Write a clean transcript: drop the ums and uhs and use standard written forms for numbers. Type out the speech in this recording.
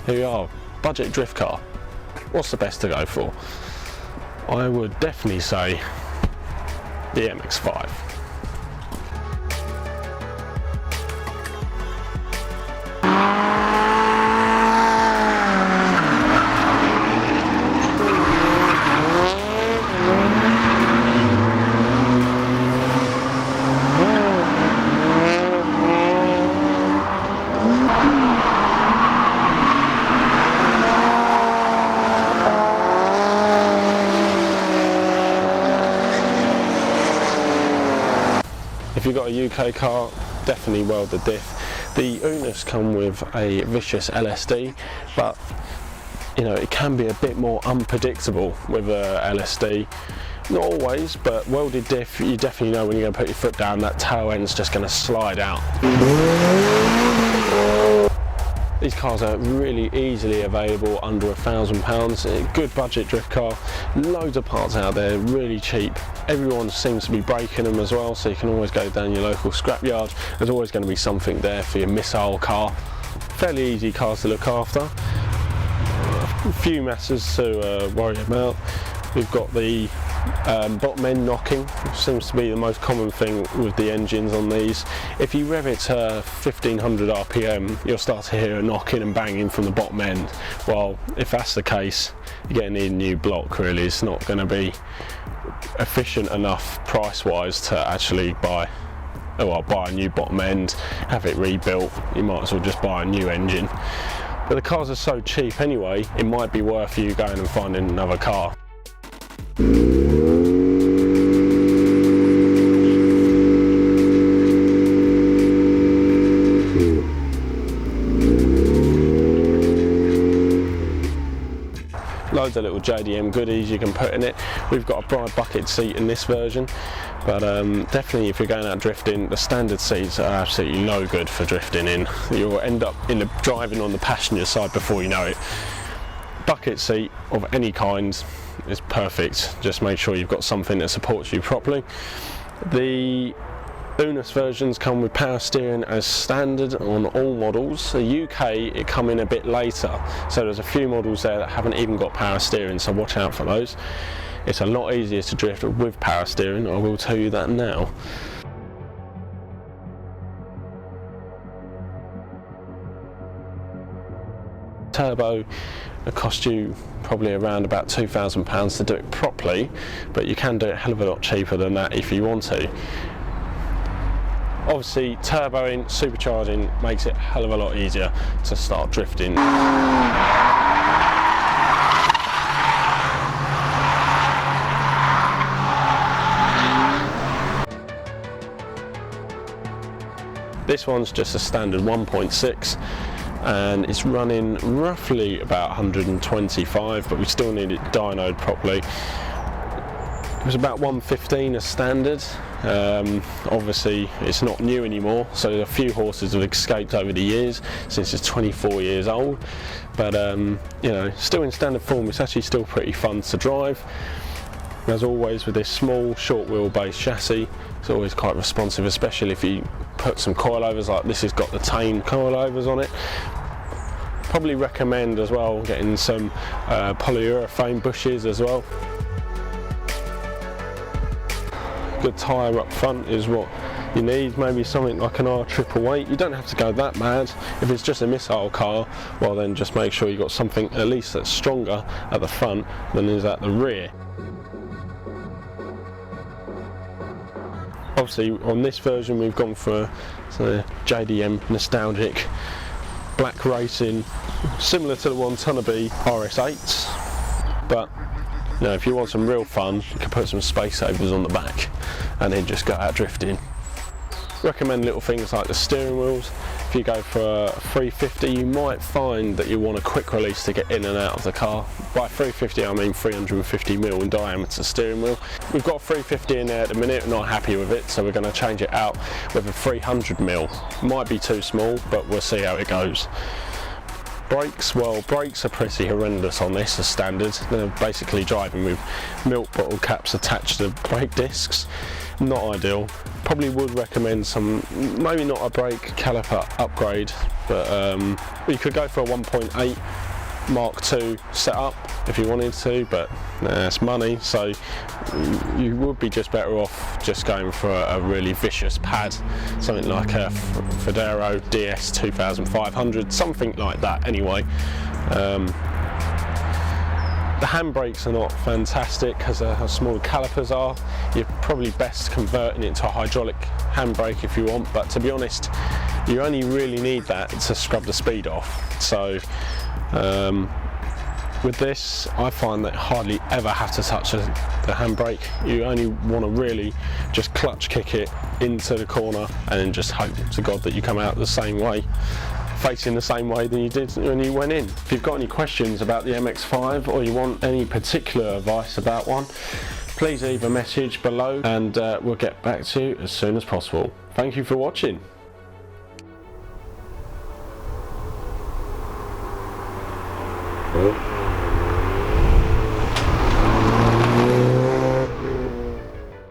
here we are, budget drift car. What's the best to go for? I would definitely say the MX5. If you've got a UK car, definitely weld the diff. The Eunos come with a vicious LSD, but you know, it can be a bit more unpredictable with a LSD. Not always, but welded diff, you definitely know when you're going to put your foot down, that tail end's just going to slide out. These cars are really easily available under £1,000. Good budget drift car, loads of parts out there, really cheap. Everyone seems to be breaking them as well, so you can always go down your local scrapyard. There's always going to be something there for your missile car. Fairly easy cars to look after. A few messes to worry about. We've got the bottom end knocking, which seems to be the most common thing with the engines on these. If you rev it to 1500 RPM, you'll start to hear a knocking and banging from the bottom end. Well, if that's the case, you're going to need a new block really. It's not going to be efficient enough price wise to actually buy a new bottom end, have it rebuilt. You might as well just buy a new engine. But the cars are so cheap anyway, it might be worth you going and finding another car. Loads of little JDM goodies you can put in it. We've got a bride bucket seat in this version, but definitely if you're going out drifting, the standard seats are absolutely no good for drifting in. You'll end up driving on the passenger side before you know it. Bucket seat of any kind is perfect. Just make sure you've got something that supports you properly. The Eunos versions come with power steering as standard on all models. The UK, it come in a bit later, so there's a few models there that haven't even got power steering, so watch out for those. It's a lot easier to drift with power steering, I will tell you that now. Turbo, it cost you probably around about £2,000 to do it properly, but you can do it a hell of a lot cheaper than that if you want to. Obviously, turboing, supercharging makes it a hell of a lot easier to start drifting. This one's just a standard 1.6 and it's running roughly about 125, but we still need it dynoed properly. It was about 115 as standard. Obviously it's not new anymore, so a few horses have escaped over the years since it's 24 years old, but you know, still in standard form. It's actually still pretty fun to drive. As always with this small short wheelbase chassis, it's always quite responsive, especially if you put some coilovers like this has got the Tane coilovers on it. Probably recommend as well getting some polyurethane bushes as well. Good tyre up front is what you need, maybe something like an R888. You don't have to go that mad. If it's just a missile car, well then just make sure you've got something at least that's stronger at the front than is at the rear. Obviously on this version we've gone for a JDM nostalgic black racing, similar to the Watanabe RS8s, but you know, if you want some real fun, you can put some space savers on the back and then just go out drifting. Recommend little things like the steering wheels. If you go for a 350, you might find that you want a quick release to get in and out of the car. By 350 I mean 350mm in diameter steering wheel. We've got a 350 in there at the minute, we're not happy with it, so we're going to change it out with a 300mm. Might be too small, but we'll see how it goes. Brakes, well, brakes are pretty horrendous on this as standard. They're basically driving with milk bottle caps attached to brake discs. not ideal. Probably would recommend some, maybe not a brake caliper upgrade, but you could go for a 1.8 Mark II setup if you wanted to, but it's money, so you would be just better off just going for a really vicious pad, something like a Federo DS 2500, something like that anyway. The handbrakes are not fantastic because of how small the calipers are. You're probably best converting it to a hydraulic handbrake if you want, but to be honest, you only really need that to scrub the speed off. So with this, I find that hardly ever have to touch the handbrake. You only want to really just clutch kick it into the corner and then just hope to God that you come out the same way, facing the same way than you did when you went in. If you've got any questions about the MX5 or you want any particular advice about one, please leave a message below and we'll get back to you as soon as possible. Thank you for watching. Oh.